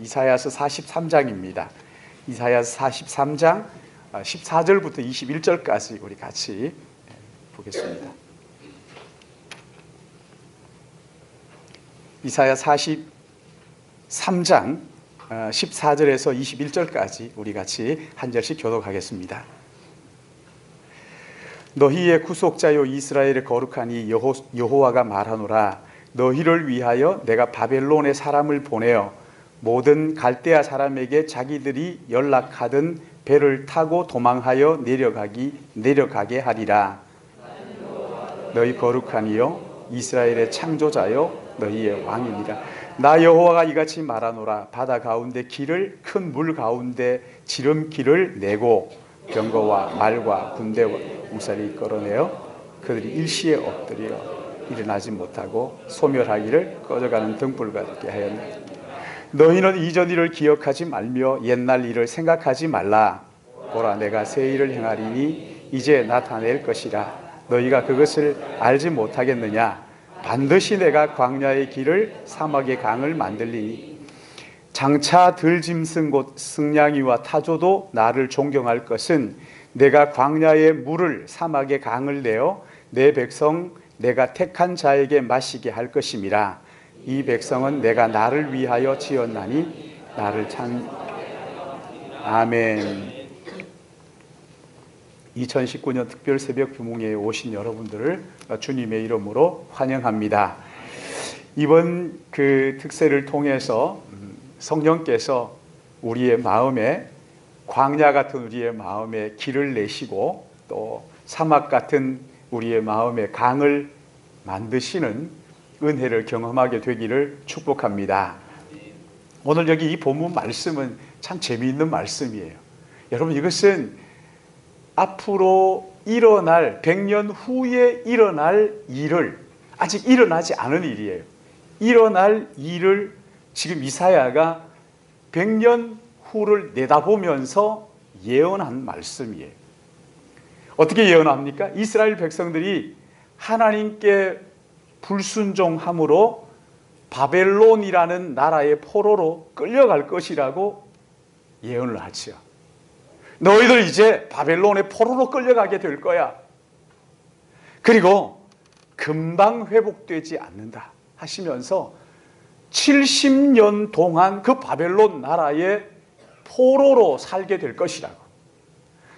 이사야서 43장입니다. 이사야서 43장 14절부터 21절까지 우리 같이 보겠습니다. 이사야 43장 14절에서 21절까지 우리 같이 한 절씩 교독하겠습니다. 너희의 구속자요 이스라엘의 거룩한 이 여호와가 말하노라. 너희를 위하여 내가 바벨론의 사람을 보내어 모든 갈대아 사람에게 자기들이 연락하던 배를 타고 도망하여 내려가게 하리라. 너희 거룩한 이요 이스라엘의 창조자요 너희의 왕이니라. 나 여호와가 이같이 말하노라. 바다 가운데 길을 큰 물 가운데 지름길을 내고 병거와 말과 군대와 용사를 끌어내어 그들이 일시에 엎드려 일어나지 못하고 소멸하기를 꺼져가는 등불 같게 하였느니라. 너희는 이전 일을 기억하지 말며 옛날 일을 생각하지 말라. 보라, 내가 새 일을 행하리니 이제 나타낼 것이라. 너희가 그것을 알지 못하겠느냐? 반드시 내가 광야의 길을 사막의 강을 만들리니 장차 들짐승 곧 승냥이와 타조도 나를 존경할 것은 내가 광야의 물을 사막의 강을 내어 내 백성 내가 택한 자에게 마시게 할 것임이라. 이 백성은 내가 나를 위하여 지었나니 나를 찬. 아멘. 2019년 특별 새벽 규몽회에 오신 여러분들을 주님의 이름으로 환영합니다. 이번 그 특세를 통해서 성령께서 우리의 마음에 광야 같은 우리의 마음에 길을 내시고 또 사막 같은 우리의 마음에 강을 만드시는 은혜를 경험하게 되기를 축복합니다. 오늘 여기 이 본문 말씀은 참 재미있는 말씀이에요. 여러분, 이것은 앞으로 일어날 100년 후에 일어날 일을 아직 일어나지 않은 일이에요. 일어날 일을 지금 이사야가 100년 후를 내다보면서 예언한 말씀이에요. 어떻게 예언합니까? 이스라엘 백성들이 하나님께 불순종함으로 바벨론이라는 나라의 포로로 끌려갈 것이라고 예언을 하죠. 너희들 이제 바벨론의 포로로 끌려가게 될 거야. 그리고 금방 회복되지 않는다 하시면서 70년 동안 그 바벨론 나라의 포로로 살게 될 것이라고.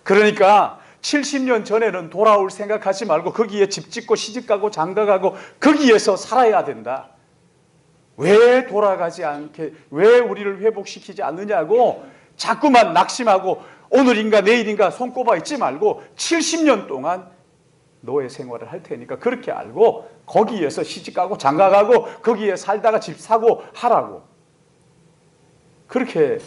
그러니까 70년 전에는 돌아올 생각하지 말고 거기에 집 짓고 시집가고 장가가고 거기에서 살아야 된다. 왜 돌아가지 않게, 왜 우리를 회복시키지 않느냐고 자꾸만 낙심하고 오늘인가 내일인가 손꼽아 있지 말고 70년 동안 노예 생활을 할 테니까 그렇게 알고 거기에서 시집가고 장가가고 거기에 살다가 집 사고 하라고. 그렇게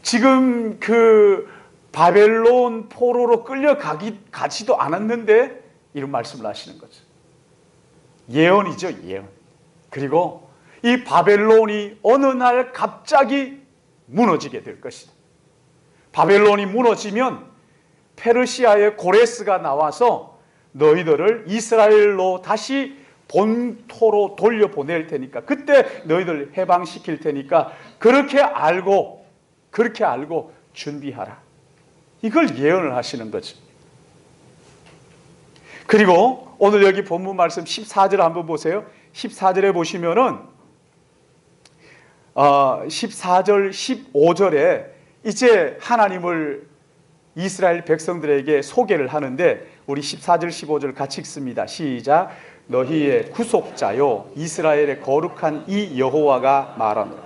지금 그 바벨론 포로로 끌려가지도 않았는데 이런 말씀을 하시는 거죠. 예언이죠, 예언. 그리고 이 바벨론이 어느 날 갑자기 무너지게 될 것이다. 바벨론이 무너지면 페르시아의 고레스가 나와서 너희들을 이스라엘로 다시 본토로 돌려보낼 테니까 그때 너희들 해방시킬 테니까 그렇게 알고 준비하라. 이걸 예언을 하시는 거죠. 그리고 오늘 여기 본문 말씀 14절 한번 보세요. 14절에 보시면은 14절 15절에 이제 하나님을 이스라엘 백성들에게 소개를 하는데 우리 14절 15절 같이 읽습니다. 시작. 너희의 구속자요 이스라엘의 거룩한 이 여호와가 말하노라.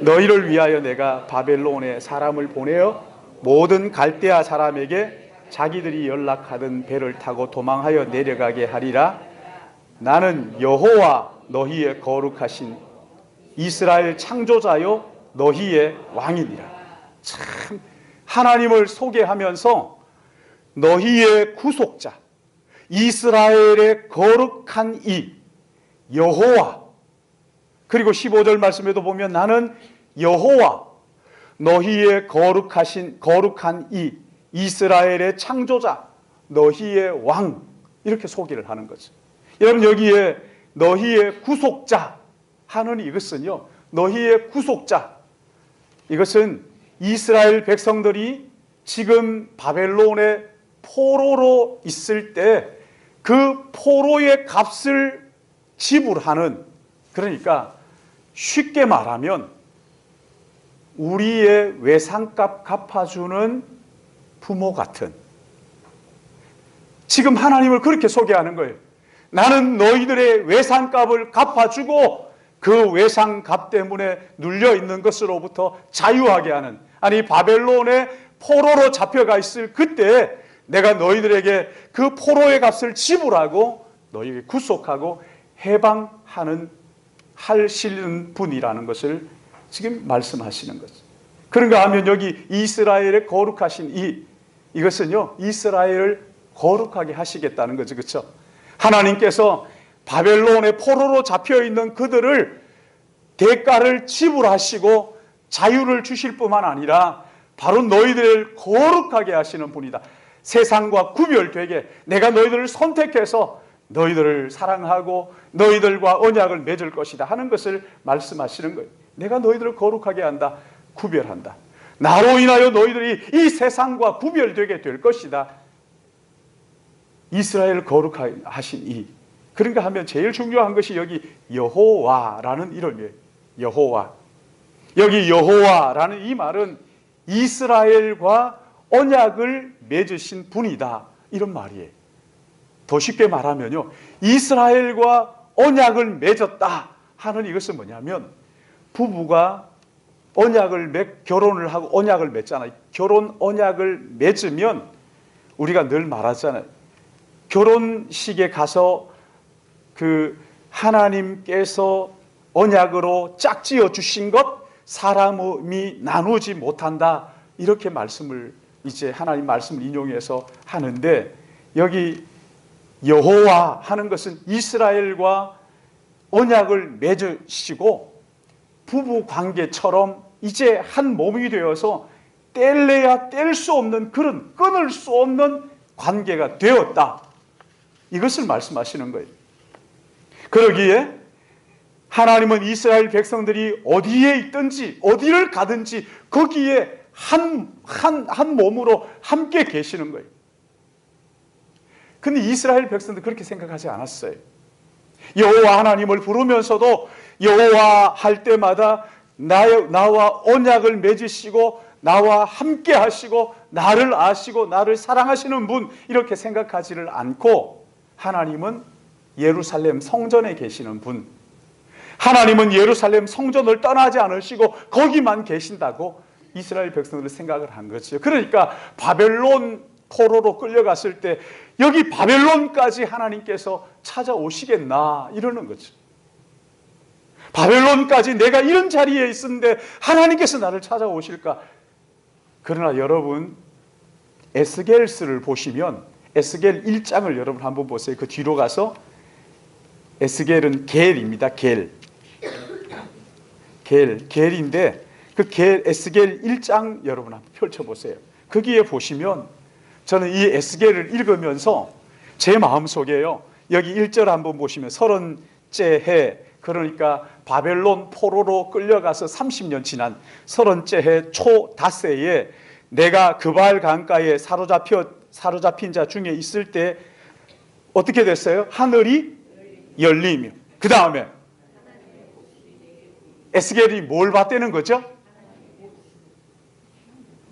너희를 위하여 내가 바벨론에 사람을 보내어 모든 갈대아 사람에게 자기들이 연락하던 배를 타고 도망하여 내려가게 하리라. 나는 여호와 너희의 거룩하신 이스라엘 창조자요 너희의 왕이니라. 참 하나님을 소개하면서 너희의 구속자 이스라엘의 거룩한 이 여호와, 그리고 15절 말씀에도 보면 나는 여호와 너희의 거룩한 이 이스라엘의 창조자 너희의 왕, 이렇게 소개를 하는 거죠. 여러분, 여기에 너희의 구속자 하는 이것은요 너희의 구속자. 이것은 이스라엘 백성들이 지금 바벨론의 포로로 있을 때 그 포로의 값을 지불하는, 그러니까 쉽게 말하면 우리의 외상값 갚아주는 부모 같은, 지금 하나님을 그렇게 소개하는 거예요. 나는 너희들의 외상값을 갚아주고 그 외상값 때문에 눌려있는 것으로부터 자유하게 하는, 아니 바벨론의 포로로 잡혀가 있을 그때 내가 너희들에게 그 포로의 값을 지불하고 너희에게 구속하고 해방하는 하시는 분이라는 것을 지금 말씀하시는 거죠. 그런가 하면 여기 이스라엘의 거룩하신 이것은요, 이스라엘을 거룩하게 하시겠다는 거죠. 그렇죠? 하나님께서 바벨론의 포로로 잡혀있는 그들을 대가를 지불하시고 자유를 주실 뿐만 아니라 바로 너희들을 거룩하게 하시는 분이다. 세상과 구별되게 내가 너희들을 선택해서 너희들을 사랑하고 너희들과 언약을 맺을 것이다 하는 것을 말씀하시는 거예요. 내가 너희들을 거룩하게 한다. 구별한다. 나로 인하여 너희들이 이 세상과 구별되게 될 것이다. 이스라엘을 거룩하신 그런가 하면 제일 중요한 것이 여기 여호와라는 이름이에요. 여호와. 여기 여호와라는 이 말은 이스라엘과 언약을 맺으신 분이다, 이런 말이에요. 더 쉽게 말하면요, 이스라엘과 언약을 맺었다 하는 이것은 뭐냐면, 부부가 결혼을 하고 언약을 맺잖아요. 결혼 언약을 맺으면 우리가 늘 말하잖아요. 결혼식에 가서 그 하나님께서 언약으로 짝지어 주신 것 사람이 나누지 못한다, 이렇게 말씀을 이제 하나님 말씀을 인용해서 하는데, 여기 여호와 하는 것은 이스라엘과 언약을 맺으시고 부부 관계처럼 이제 한 몸이 되어서 뗄래야 뗄 수 없는, 그런 끊을 수 없는 관계가 되었다, 이것을 말씀하시는 거예요. 그러기에 하나님은 이스라엘 백성들이 어디에 있든지 어디를 가든지 거기에 한 몸으로 함께 계시는 거예요. 근데 이스라엘 백성들 그렇게 생각하지 않았어요. 여호와 하나님을 부르면서도 여호와 할 때마다 나와 언약을 맺으시고 나와 함께 하시고 나를 아시고 나를 사랑하시는 분, 이렇게 생각하지를 않고 하나님은 예루살렘 성전에 계시는 분, 하나님은 예루살렘 성전을 떠나지 않으시고 거기만 계신다고 이스라엘 백성들은 생각을 한 거죠. 그러니까 바벨론 포로로 끌려갔을 때 여기 바벨론까지 하나님께서 찾아오시겠나, 이러는 거죠. 바벨론까지 내가 이런 자리에 있었는데 하나님께서 나를 찾아오실까? 그러나 여러분, 에스겔서를 보시면 에스겔 1장을 여러분 한번 보세요. 그 뒤로 가서, 에스겔은 겔입니다. 겔인데 그 에스겔 1장 여러분 한번 펼쳐보세요. 거기에 보시면 저는 이 에스겔을 읽으면서 제 마음속에요, 여기 1절 한번 보시면 30째 해, 그러니까 바벨론 포로로 끌려가서 30년 지난 30째 해 초 닷새에 내가 그발 강가에 사로잡힌 자 중에 있을 때 어떻게 됐어요? 하늘이 열리며, 그 다음에 에스겔이 뭘 봤다는 거죠?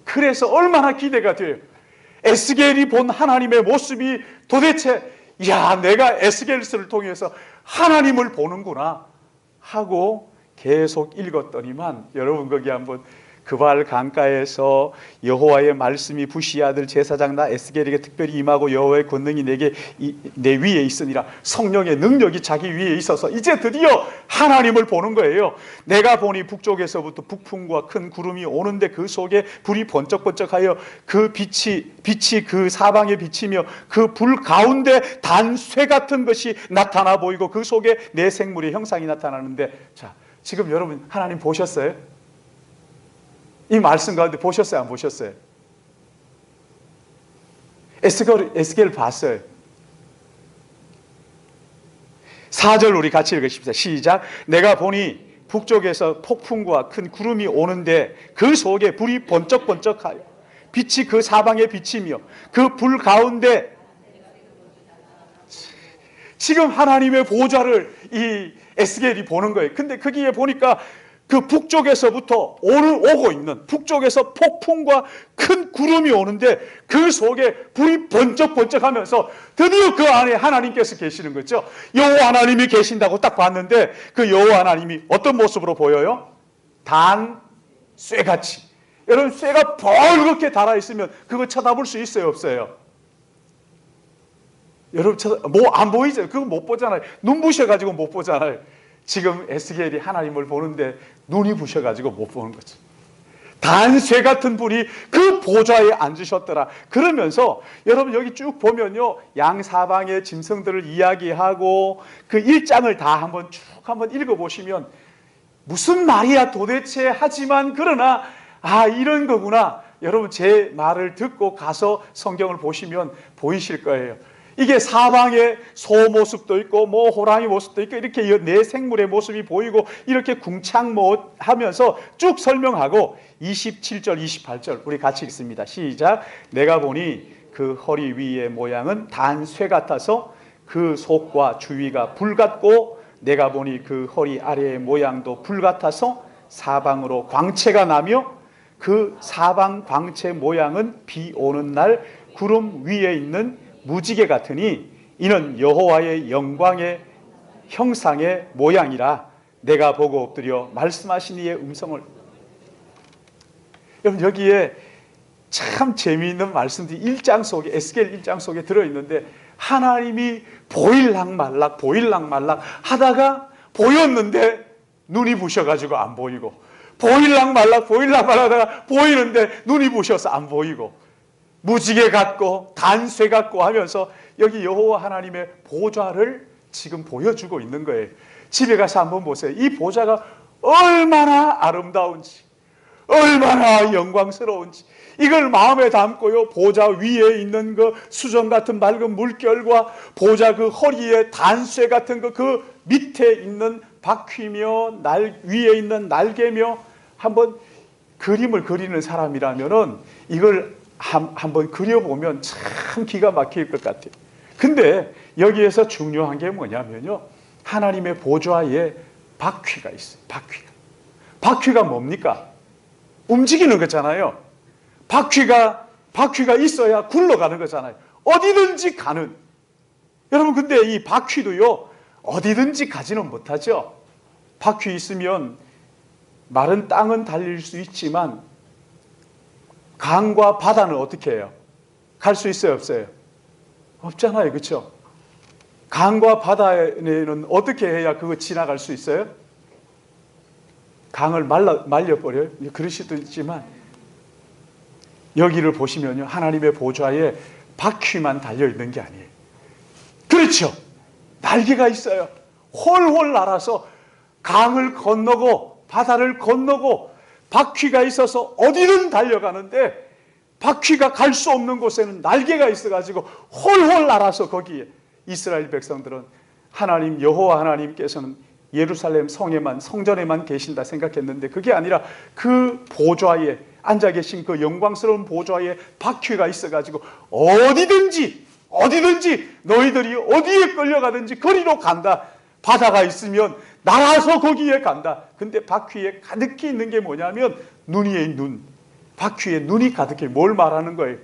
그래서 얼마나 기대가 돼요. 에스겔이 본 하나님의 모습이 도대체, 야, 내가 에스겔서를 통해서 하나님을 보는구나 하고 계속 읽었더니만, 여러분 거기 한번 그발 강가에서 여호와의 말씀이 부시 아들 제사장 나 에스겔에게 특별히 임하고 여호와의 권능이 내 위에 있으니라. 성령의 능력이 자기 위에 있어서 이제 드디어 하나님을 보는 거예요. 내가 보니 북쪽에서부터 북풍과 큰 구름이 오는데 그 속에 불이 번쩍번쩍하여 그 빛이 그 사방에 비치며 그 불 가운데 단쇠 같은 것이 나타나 보이고 그 속에 내 생물의 형상이 나타나는데, 자, 지금 여러분 하나님 보셨어요? 이 말씀 가운데 보셨어요? 안 보셨어요? 에스겔 봤어요. 4절 우리 같이 읽으십시다. 시작. 내가 보니 북쪽에서 폭풍과 큰 구름이 오는데 그 속에 불이 번쩍번쩍하여 빛이 그 사방에 비치며 그 불 가운데 지금 하나님의 보좌를 이 에스겔이 보는 거예요. 근데 거기에 보니까 그 북쪽에서부터 오고 있는, 북쪽에서 폭풍과 큰 구름이 오는데 그 속에 불이 번쩍번쩍하면서 드디어 그 안에 하나님께서 계시는 거죠. 여호와 하나님이 계신다고 딱 봤는데 그 여호와 하나님이 어떤 모습으로 보여요? 단 쇠같이. 여러분, 쇠가 벌겋게 달아있으면 그거 쳐다볼 수 있어요, 없어요? 여러분, 안 보이죠? 그거 못 보잖아요. 눈 부셔가지고 못 보잖아요. 지금 에스겔이 하나님을 보는데 눈이 부셔가지고 못 보는 거죠. 단쇠 같은 분이 그 보좌에 앉으셨더라. 그러면서 여러분 여기 쭉 보면요, 양사방의 짐승들을 이야기하고 그 1장을 다 한번 읽어보시면 무슨 말이야 도대체 하지만 그러나 이런 거구나. 여러분 제 말을 듣고 가서 성경을 보시면 보이실 거예요. 이게 사방에 소 모습도 있고 뭐 호랑이 모습도 있고 이렇게 네 생물의 모습이 보이고 이렇게 궁창하면서 쭉 설명하고 27절 28절 우리 같이 읽습니다. 시작. 내가 보니 그 허리 위의 모양은 단쇠 같아서 그 속과 주위가 불 같고 내가 보니 그 허리 아래의 모양도 불 같아서 사방으로 광채가 나며 그 사방 광채 모양은 비 오는 날 구름 위에 있는 무지개 같으니 이는 여호와의 영광의 형상의 모양이라. 내가 보고 엎드려 말씀하신 이의 음성을. 여러분 여기에 참 재미있는 말씀들이 1장 속에, 에스겔 1장 속에 들어있는데 하나님이 보일락말락 하다가 보였는데 눈이 부셔가지고 안 보이고, 보일락말락 하다가 보이는데 눈이 부셔서 안 보이고, 무지개 같고 단쇠 같고 하면서 여기 여호와 하나님의 보좌를 지금 보여주고 있는 거예요. 집에 가서 한번 보세요. 이 보좌가 얼마나 아름다운지, 얼마나 영광스러운지 이걸 마음에 담고요, 보좌 위에 있는 그 수정 같은 맑은 물결과 보좌 그 허리에 단쇠 같은 그 밑에 있는 바퀴며 위에 있는 날개며 한번 그림을 그리는 사람이라면은 이걸 한번 그려보면 참 기가 막힐 것 같아요. 근데 여기에서 중요한 게 뭐냐면요, 하나님의 보좌에 바퀴가 있어요. 바퀴가 뭡니까? 움직이는 거잖아요. 바퀴가 있어야 굴러가는 거잖아요. 어디든지 가는. 여러분 근데 이 바퀴도요 어디든지 가지는 못하죠. 바퀴 있으면 마른 땅은 달릴 수 있지만 강과 바다는 어떻게 해요? 갈 수 있어요, 없어요? 없잖아요, 그렇죠? 강과 바다에는 어떻게 해야 그거 지나갈 수 있어요? 강을 말려버려요? 그럴 수도 있지만 여기를 보시면요, 하나님의 보좌에 바퀴만 달려있는 게 아니에요. 그렇죠? 날개가 있어요. 홀홀 날아서 강을 건너고 바다를 건너고 바퀴가 있어서 어디든 달려가는데 바퀴가 갈 수 없는 곳에는 날개가 있어가지고 홀홀 날아서 거기에 이스라엘 백성들은 하나님 여호와 하나님께서는 예루살렘 성전에만 계신다 생각했는데 그게 아니라 그 보좌에 앉아 계신 그 영광스러운 보좌에 바퀴가 있어가지고 어디든지 너희들이 어디에 끌려가든지 거리로 간다. 바다가 있으면 날아서 거기에 간다. 근데 바퀴에 가득히 있는 게 뭐냐면 바퀴에 눈이 가득해. 뭘 말하는 거예요?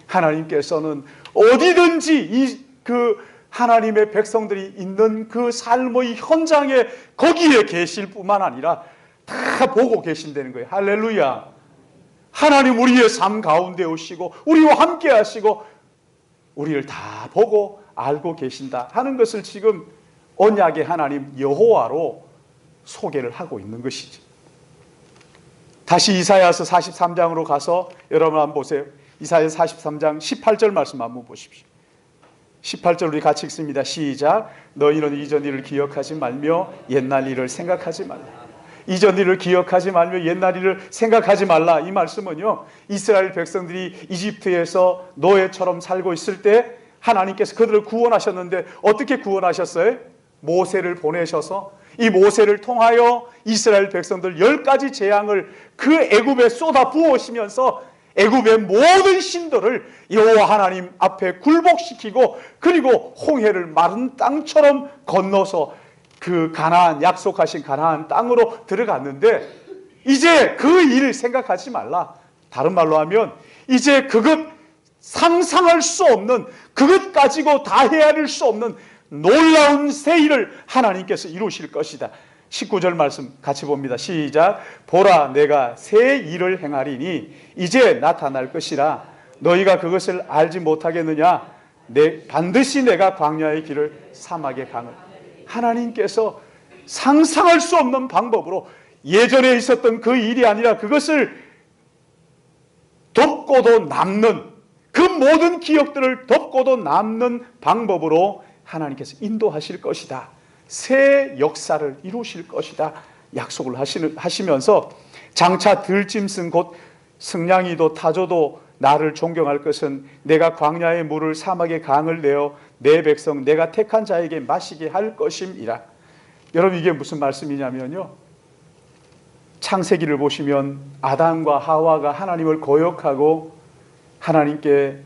하나님께서는 어디든지 그 하나님의 백성들이 있는 그 삶의 현장에 거기에 계실 뿐만 아니라 다 보고 계신다는 거예요. 할렐루야. 하나님 우리의 삶 가운데 오시고 우리와 함께 하시고 우리를 다 보고 알고 계신다 하는 것을 지금 언약의 하나님 여호와로 소개를 하고 있는 것이지. 다시 이사야서 43장으로 가서 여러분 한번 보세요. 이사야서 43장 18절 말씀 한번 보십시오. 18절 우리 같이 읽습니다. 시작. 너희는 이전 일을 기억하지 말며 옛날 일을 생각하지 말라. 이전 일을 기억하지 말며 옛날 일을 생각하지 말라. 이 말씀은요, 이스라엘 백성들이 이집트에서 노예처럼 살고 있을 때 하나님께서 그들을 구원하셨는데 어떻게 구원하셨어요? 모세를 보내셔서 이 모세를 통하여 이스라엘 백성들 10가지 재앙을 그 애굽에 쏟아 부으시면서 애굽의 모든 신들을 여호와 하나님 앞에 굴복시키고, 그리고 홍해를 마른 땅처럼 건너서 그 가나안, 약속하신 가나안 땅으로 들어갔는데, 이제 그 일 생각하지 말라. 다른 말로 하면 이제 그것 상상할 수 없는, 그것 가지고 다 헤아릴 수 없는 놀라운 새 일을 하나님께서 이루실 것이다. 19절 말씀 같이 봅니다. 시작. 보라, 내가 새 일을 행하리니 이제 나타날 것이라 너희가 그것을 알지 못하겠느냐. 반드시 내가 광야의 길을 사막의 강을. 하나님께서 상상할 수 없는 방법으로 예전에 있었던 그 일이 아니라 그것을 덮고도 남는, 그 모든 기억들을 덮고도 남는 방법으로 하나님께서 인도하실 것이다. 새 역사를 이루실 것이다. 약속을 하시면서 장차 들짐승 곧 승냥이도 타조도 나를 존경할 것은 내가 광야의 물을 사막의 강을 내어 내 백성 내가 택한 자에게 마시게 할 것임이라. 여러분, 이게 무슨 말씀이냐면요, 창세기를 보시면 아담과 하와가 하나님을 거역하고 하나님께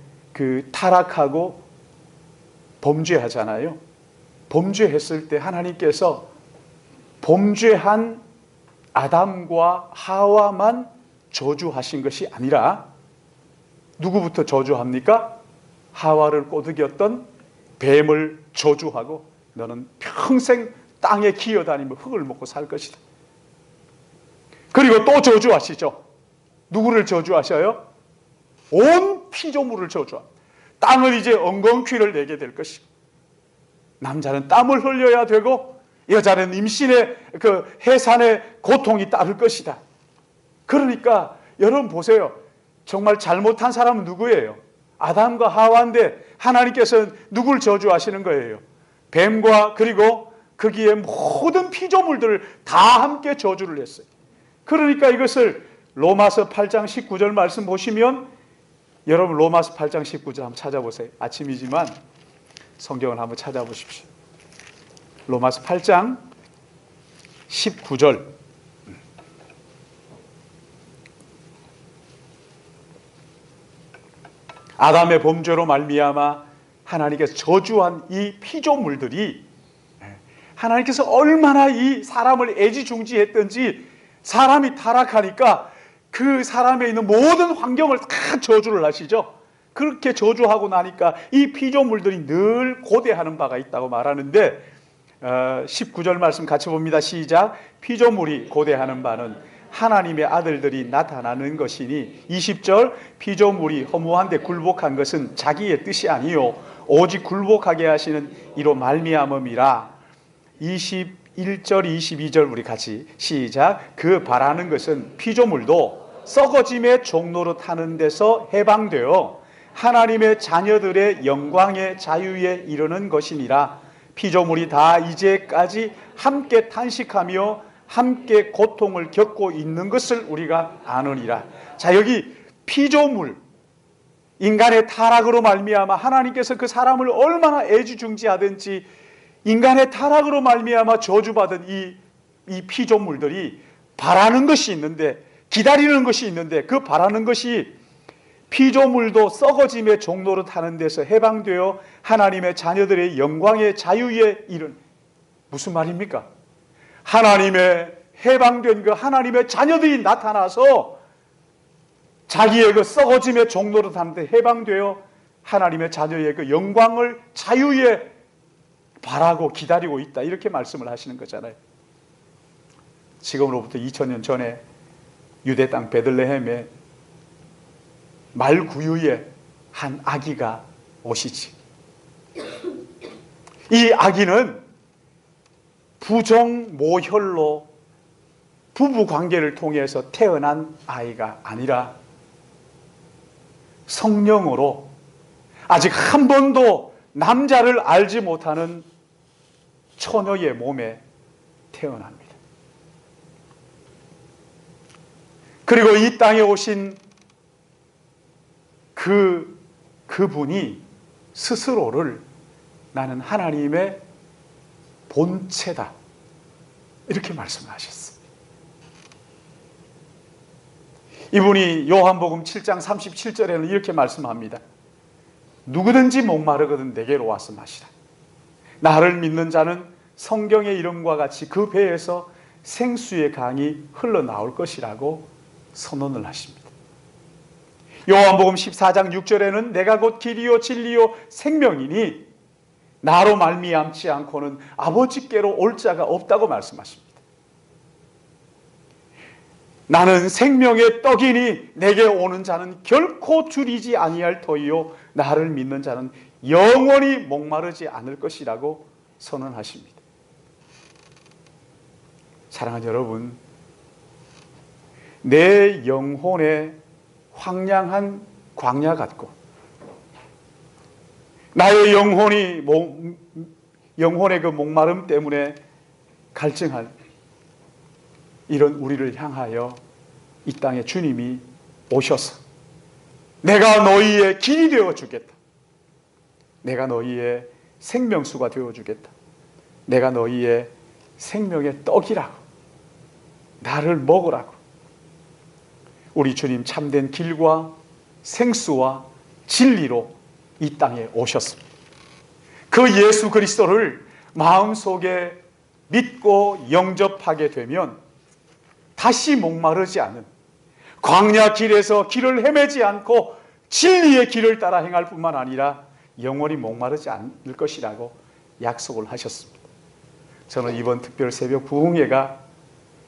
타락하고 범죄하잖아요. 범죄했을 때 하나님께서 범죄한 아담과 하와만 저주하신 것이 아니라 누구부터 저주합니까? 하와를 꼬드겼던 뱀을 저주하고 너는 평생 땅에 기어다니며 흙을 먹고 살 것이다. 그리고 또 저주하시죠. 누구를 저주하셔요? 온 피조물을 저주합니다. 땅을 이제 엉겅퀴를 내게 될 것이고, 남자는 땀을 흘려야 되고 여자는 임신의 그 해산의 고통이 따를 것이다. 그러니까 여러분 보세요. 정말 잘못한 사람은 누구예요? 아담과 하와인데 하나님께서는 누굴 저주하시는 거예요? 뱀과 그리고 거기에 모든 피조물들을 다 함께 저주를 했어요. 그러니까 이것을 로마서 8장 19절 말씀 보시면, 여러분 로마서 8장 19절 한번 찾아보세요. 아침이지만 성경을 한번 찾아보십시오. 로마서 8장 19절. 아담의 범죄로 말미암아 하나님께서 저주한 이 피조물들이 하나님께서 얼마나 이 사람을 애지중지했던지, 사람이 타락하니까 그 사람에 있는 모든 환경을 다 저주를 하시죠. 그렇게 저주하고 나니까 이 피조물들이 늘 고대하는 바가 있다고 말하는데, 19절 말씀 같이 봅니다. 시작. 피조물이 고대하는 바는 하나님의 아들들이 나타나는 것이니, 20절 피조물이 허무한데 굴복한 것은 자기의 뜻이 아니요 오직 굴복하게 하시는 이로 말미암음이라. 21절 22절 우리 같이 시작. 그 바라는 것은 피조물도 썩어짐의 종로로 타는 데서 해방되어 하나님의 자녀들의 영광의 자유에 이르는 것이니라. 피조물이 다 이제까지 함께 탄식하며 함께 고통을 겪고 있는 것을 우리가 아느니라. 자, 여기 피조물, 인간의 타락으로 말미암아 하나님께서 그 사람을 얼마나 애지중지하든지, 인간의 타락으로 말미암아 저주받은 이 피조물들이 바라는 것이 있는데, 기다리는 것이 있는데, 그 바라는 것이 피조물도 썩어짐의 종로로 타는 데서 해방되어 하나님의 자녀들의 영광의 자유에 이른. 무슨 말입니까? 하나님의 해방된 그 하나님의 자녀들이 나타나서 자기의 그 썩어짐의 종로로 타는 데 해방되어 하나님의 자녀의 그 영광을 자유에 바라고 기다리고 있다, 이렇게 말씀을 하시는 거잖아요. 지금으로부터 2000년 전에 유대 땅 베들레헴에 말구유에 한 아기가 오시지. 이 아기는 부정모혈로 부부관계를 통해서 태어난 아이가 아니라 성령으로 아직 한 번도 남자를 알지 못하는 처녀의 몸에 태어납니다. 그리고 이 땅에 오신 그분이 스스로를 나는 하나님의 본체다, 이렇게 말씀하셨어요. 이분이 요한복음 7장 37절에는 이렇게 말씀합니다. 누구든지 목마르거든 내게로 와서 마시라. 나를 믿는 자는 성경의 이름과 같이 그 배에서 생수의 강이 흘러나올 것이라고 선언을 하십니다. 요한복음 14장 6절에는 내가 곧 길이요 진리요 생명이니 나로 말미암지 않고는 아버지께로 올 자가 없다고 말씀하십니다. 나는 생명의 떡이니 내게 오는 자는 결코 줄이지 아니할 터이요 나를 믿는 자는 영원히 목마르지 않을 것이라고 선언하십니다. 사랑하는 여러분, 내 영혼에 황량한 광야 같고 나의 영혼의 그 목마름 때문에 갈증할 이런 우리를 향하여 이 땅에 주님이 오셔서 내가 너희의 길이 되어 주겠다. 내가 너희의 생명수가 되어 주겠다. 내가 너희의 생명의 떡이라고, 나를 먹으라고. 우리 주님 참된 길과 생수와 진리로 이 땅에 오셨습니다. 그 예수 그리스도를 마음속에 믿고 영접하게 되면 다시 목마르지 않는, 광야 길에서 길을 헤매지 않고 진리의 길을 따라 행할 뿐만 아니라 영원히 목마르지 않을 것이라고 약속을 하셨습니다. 저는 이번 특별 새벽 부흥회가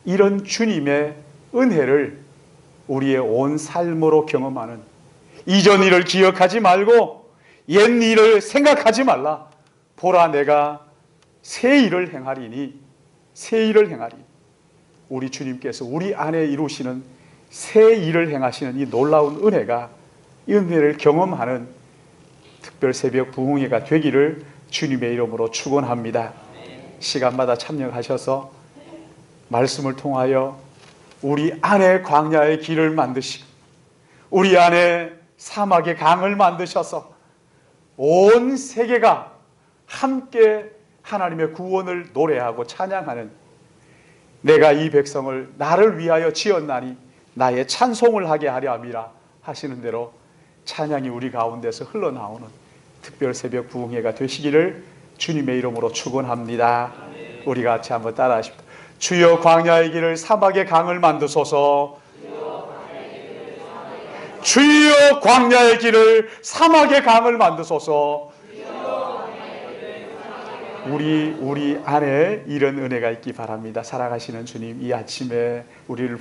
이런 주님의 은혜를 우리의 온 삶으로 경험하는, 이전 일을 기억하지 말고 옛 일을 생각하지 말라. 보라 내가 새 일을 행하리니, 새 일을 행하리니. 우리 주님께서 우리 안에 이루시는 새 일을 행하시는 이 놀라운 은혜가, 이 은혜를 경험하는 특별 새벽 부흥회가 되기를 주님의 이름으로 축원합니다. 시간마다 참여하셔서 말씀을 통하여 우리 안에 광야의 길을 만드시고 우리 안에 사막의 강을 만드셔서 온 세계가 함께 하나님의 구원을 노래하고 찬양하는, 내가 이 백성을 나를 위하여 지었나니 나의 찬송을 하게 하려 함이라 하시는 대로 찬양이 우리 가운데서 흘러나오는 특별 새벽 부흥회가 되시기를 주님의 이름으로 축원합니다. 우리 같이 한번 따라하십시다. 주여 광야의 길을 사막의 강을 만드소서. 주여 광야의 길을 사막의 강을 만드소서. 우리 안에 이런 은혜가 있기 바랍니다. 살아가시는 주님, 이 아침에 우리를